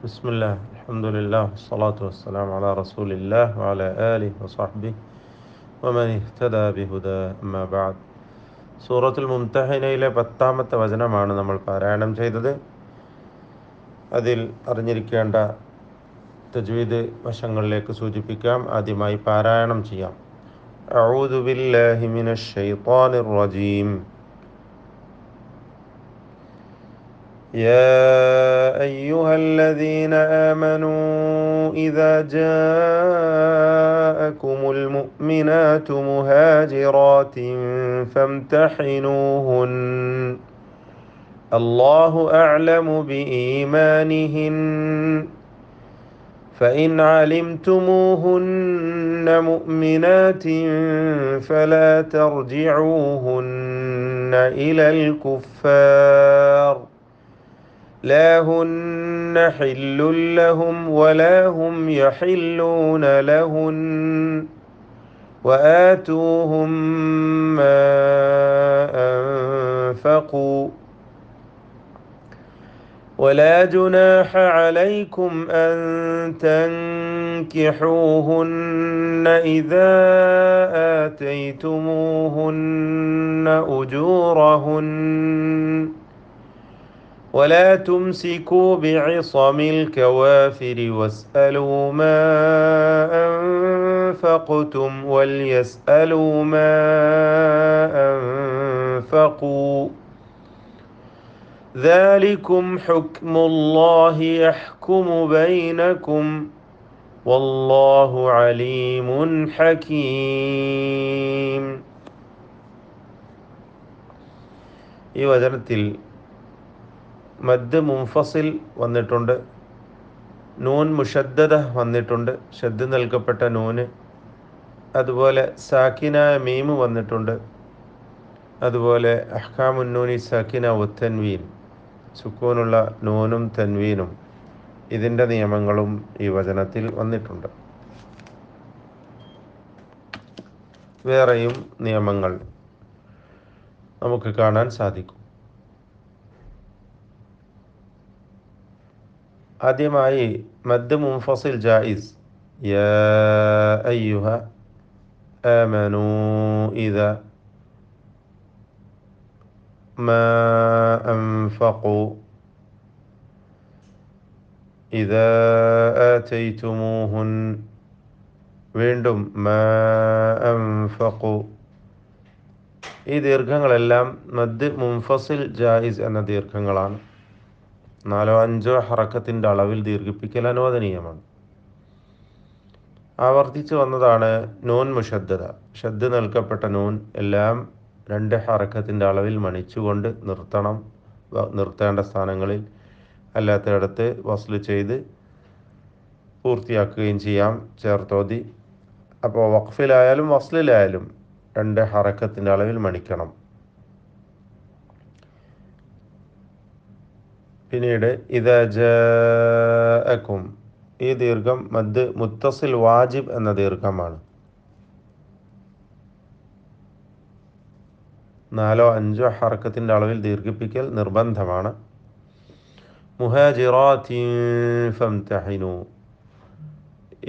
بسم الله الحمد لله والصلاة والسلام على رسول الله وعلى آله وصحبه ومن اهتدى بهداه أما بعد. സൂറത്തുൽ മുംതഹിനയിലെ 10-ാമത്തെ വചനമാണ് നമ്മൾ പാരായണം ചെയ്തത്. അതിൽ അറിഞ്ഞിരിക്കേണ്ട തജ്വീദ് വശങ്ങളിലേക്ക് സൂചിപ്പിക്കാം. ആദ്യമായി പാരായണം ചെയ്യാം. അഊദു ബില്ലാഹി മിനശ് ശൈത്വാനിർ റജീം. يا أيها الذين آمنوا إذا جاءكم المؤمنات مهاجرات فامتحنوهن الله أعلم بإيمانهن فإن علمتموهن مؤمنات فلا ترجعوهن إلى الكفار لا هن حل لهم ولا هم يحلون لهن وآتوهم ما أنفقوا ولا جناح عليكم أن تنكحوهن إذا آتيتموهن أجورهن ولا تمسكوا بعصم الكوافر واسألوا ما أنفقتم وليسألوا ما أنفقوا ذلكم حكم الله يحكم بينكم والله عليم حكيم. ഈ വചനത്തിൽ മദ് മുൻഫസിൽ വന്നിട്ടുണ്ട്, നൂൻ മുഷദ്ദദ വന്നിട്ടുണ്ട്, ഷദ് നൽകപ്പെട്ട നൂന്. അതുപോലെ സാക്കിനായ മീമ് വന്നിട്ടുണ്ട്. അതുപോലെ അഹ്കാമുൻ നൂനി സാക്കിന വത്തൻവീൻ, സുക്കൂനുള്ള നൂനും തൻവീനും, ഇതിൻ്റെ നിയമങ്ങളും ഈ വചനത്തിൽ വന്നിട്ടുണ്ട്. വേറെയും നിയമങ്ങൾ നമുക്ക് കാണാൻ സാധിക്കും. ആദ്യമായി മദ് മുൻഫസിൽ ജായിസ്. യാ അയ്യുഹ ആമനൂ ഇദ മാ അൻഫഖു ഇദാ ആതൈതുമൂഹുൻ. വീണ്ടും മാ അൻഫഖു. ഈ ദീർഘങ്ങളെല്ലാം മദ് മുൻഫസിൽ ജായിസ് എന്ന ദീർഘങ്ങളാണ്. 4-5 ഹറക്കത്തിൻ്റെ അളവിൽ ദീർഘിപ്പിക്കൽ അനുവദനീയമാണ്. ആവർത്തിച്ചു വന്നതാണ് നൂൻ മുഷദ്ദദ, ഷദ് നൽകപ്പെട്ട നൂൻ എല്ലാം 2 ഹറക്കത്തിൻ്റെ അളവിൽ മണിച്ചുകൊണ്ട് നിർത്തണം. നിർത്തേണ്ട സ്ഥാനങ്ങളിൽ, അല്ലാത്തയിടത്ത് വസ്ല് ചെയ്ത് പൂർത്തിയാക്കുകയും ചെയ്യാം, ചേർത്തോതി. അപ്പോൾ വഖഫിലായാലും വസ്ലിലായാലും 2 ഹറക്കത്തിൻ്റെ അളവിൽ മണിക്കണം. പിന്നീട് ഇദാ ജാഅക്കും, ഈ ദീർഘം മദ് മുത്തസിൽ വാജിബ് എന്ന ദീർഘമാണ്. 4-5 ഹറക്കത്തിൻ്റെ അളവിൽ ദീർഘിപ്പിക്കൽ നിർബന്ധമാണ്. മുഹാജിറാത്തിൻ ഫംതഹിനു,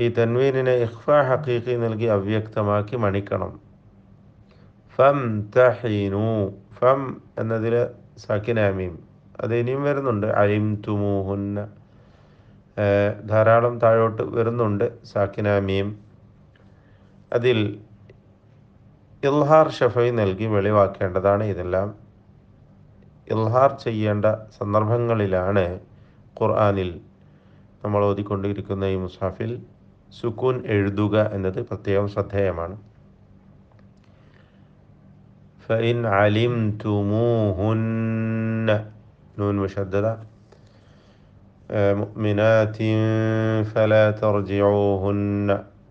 ഈ തൻവീനിനെ ഇഖ്ഫാ ഹഖീഖി നൽകി അവ്യക്തമാക്കി മണിക്കണം. ഫംതഹിനു, ഫം എന്നതിൽ സാക്കിനാമീം, അത് ഇനിയും വരുന്നുണ്ട്. അലിംതുമൂഹുന്ന, ധാരാളം താഴോട്ട് വരുന്നുണ്ട് സാക്കിനാമീം. അതിൽ ഇൽഹാർ ഷഫൈ നൽകി വെളിവാക്കേണ്ടതാണ്. ഇതെല്ലാം ഇൽഹാർ ചെയ്യേണ്ട സന്ദർഭങ്ങളിലാണ് ഖുർആനിൽ നമ്മൾ ഓതിക്കൊണ്ടിരിക്കുന്ന ഈ മുസ്ഹഫിൽ സുക്കൂൻ എഴുതുക എന്നത് പ്രത്യേകം ശ്രദ്ധേയമാണ്. ഫഇൻ അലിംതുമൂഹുന്ന, നൂൻ മുഷദ്ദദ. മുഅ്മിനാത്തിൻ ഫലാ തർജിഊഹുന്ന,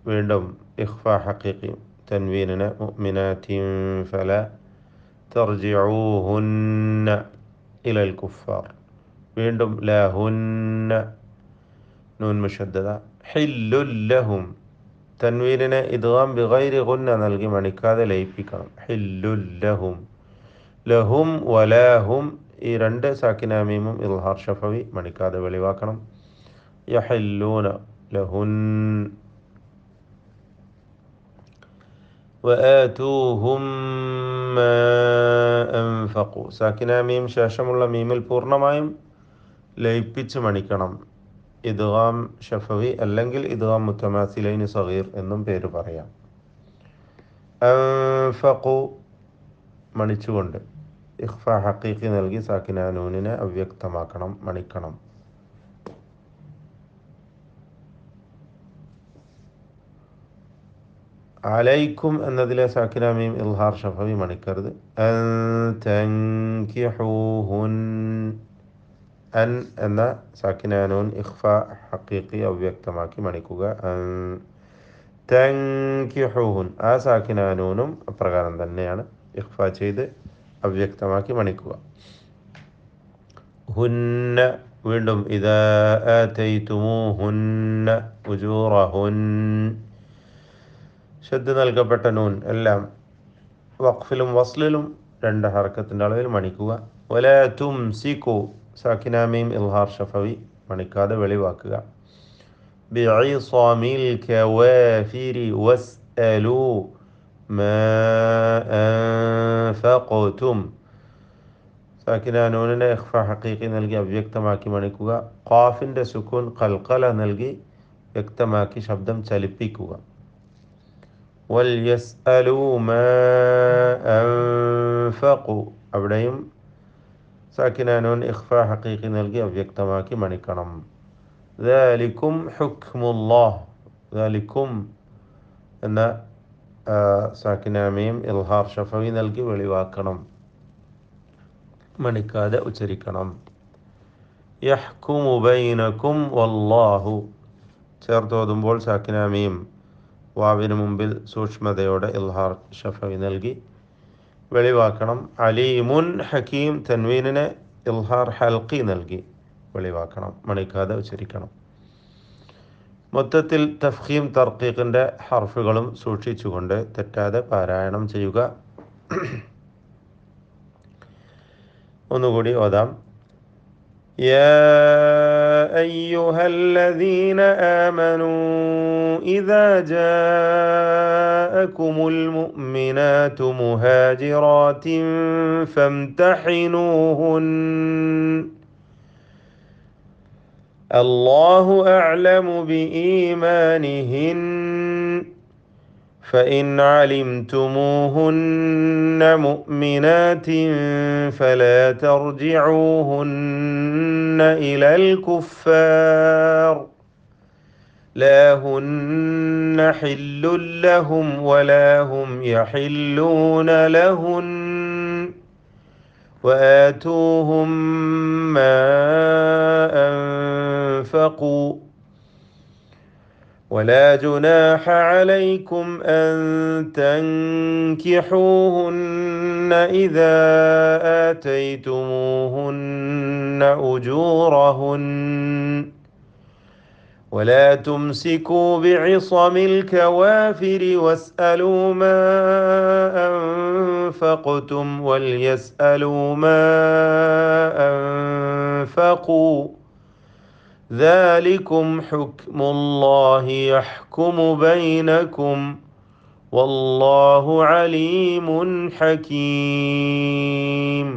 വീണ്ടും ഇഖ്ഫാ ഹഖീഖി തൻവീനിന് മുഅ്മിനാത്തിൻ ഫലാ തർജിഊഹുന്ന ഇലൽ കുഫാർ. വീണ്ടും ലഹുന്ന, നൂൻ മുഷദ്ദദ. ഹില്ലുൽ ലഹും, തൻവീനിനെ ഇദ്ഗാം ബിഗൈരി ഗുന്ന നൽകി മണിക്കാതെ ലയിപ്പിക്കണം. ഹില്ലുൽ ലഹും. ലഹും വലാഹും, ഈ 2 സാക്കിനാമീമും ഇൽഹാർ ഷഫവി മണിക്കാതെ വെളിവാക്കണം. يحلون لهن وآتوهم ما أنفقوا സാക്കിന മീം ശേഷമുള്ള മീമിൽ പൂർണ്ണമായും ലയിപ്പിച്ച് മണിക്കണം. ഇദ്ഗാം ഷഫവി അല്ലെങ്കിൽ ഇദ്ഗാം മുത്തമാസിലൈൻ സഗീർ എന്നും പേര് പറയാം. അൻഫഖു മണിച്ചുകൊണ്ട് ഇഖ്ഫ ഹഖീഖി നൽകി സാക്കിന നൂനിനെ അവ്യക്തമാക്കണം, മണിക്കണം. അലൈക്കും എന്നതിലെ സാക്കിന മീം ഇൽഹാർ ഷഫവി മണിക്കരുത്. അൻ തൻകിഹൂഹുൻ അൻ എന്ന സാക്കിന നൂൻ ഇഖ്ഫ ഹഖീഖി അവ്യക്തമാക്കി മണിക്കുക. അൻ തൻകിഹൂഹുൻ ആ സാക്കിന നൂനും അപ്രകാരം തന്നെയാണ് ഇഖ്ഫ ചെയ്ത് അവ്യക്തമാക്കി മണിക്കുക. ഹുന്ന വീണ്ടും ഇദാ ആതൈതുമൂഹുന്ന ഉജൂറഹുൻ ഷദ് നൽകപ്പെട്ട നൂൻ എല്ലാം വഖഫിലും വസ്ലിലും 2 ഹർക്കത്തിൻ്റെ അളവിൽ മണിക്കുക. വലാ തുംസികു സാക്കിന മീം ഇൽഹാർ ഷഫവി മണിക്കാതെ വെളിവാക്കുക. ബിഇസാമിൽ കവാഫിരി വസ്അലു മാ അൻഫഖതും സാക്കിന നൂനിനെ ഇഖ്ഫ ഹഖീഖി നൽകി അവ്യക്തമാക്കി മണിക്കുക. ഖാഫിൻ്റെ സുക്കൂൻ ഖൽഖല നൽകി വ്യക്തമാക്കി ശബ്ദം ചലിപ്പിക്കുക. വൽയസ്അലു മാ അൻഫഖു അവിടെയും സാക്കിന നൂൻ ഇഖ്ഫ ഹഖീഖി നൽകി അവ്യക്തമാക്കി മണിക്കണം. ദാലികും ഹുക്മുല്ലാഹ് ദാലികും എന്ന സാക്കിന മീം ഇൽഹാർ ഷഫവി നൽകി വെളിവാക്കണം, മണിക്കാതെ ഉച്ചരിക്കണം. യഹ്കുമു ബൈനകും വല്ലാഹു ചേർത്തോതുമ്പോൾ സാക്കിന മീം വാവിന് മുമ്പിൽ സൂക്ഷ്മതയോടെ ഇൽഹാർ ഷഫവി നൽകി വെളിവാക്കണം. അലീമുൻ ഹക്കീം തൻവീനിനെ ഇൽഹാർ ഹൽഖി നൽകി വെളിവാക്കണം, മണിക്കാതെ ഉച്ചരിക്കണം. മൊത്തത്തിൽ തഫ്ഖീം തർക്കീഖിൻ്റെ ഹർഫുകളും സൂക്ഷിച്ചുകൊണ്ട് തെറ്റാതെ പാരായണം ചെയ്യുക. ഒന്നുകൂടി ഓതാം. يا أيها الذين آمنوا إذا جاءكم المؤمنات مهاجرات فامتحنوهن الله أعلم بإيمانهن فإن علمتموهن مؤمنات فلا ترجعوهن إلى الكفار لا هن حل لهم ولا هم يحلون لهن وآتوهم ما أنفقوا ولا جناح عليكم أن تنكحوهن إذا آتيتموهن أجورهن ولا تمسكوا بعصم الكوافر واسألوا ما أنفقتم وليسألوا ما أنفقوا ذلكم حكم الله يحكم بينكم والله عليم حكيم.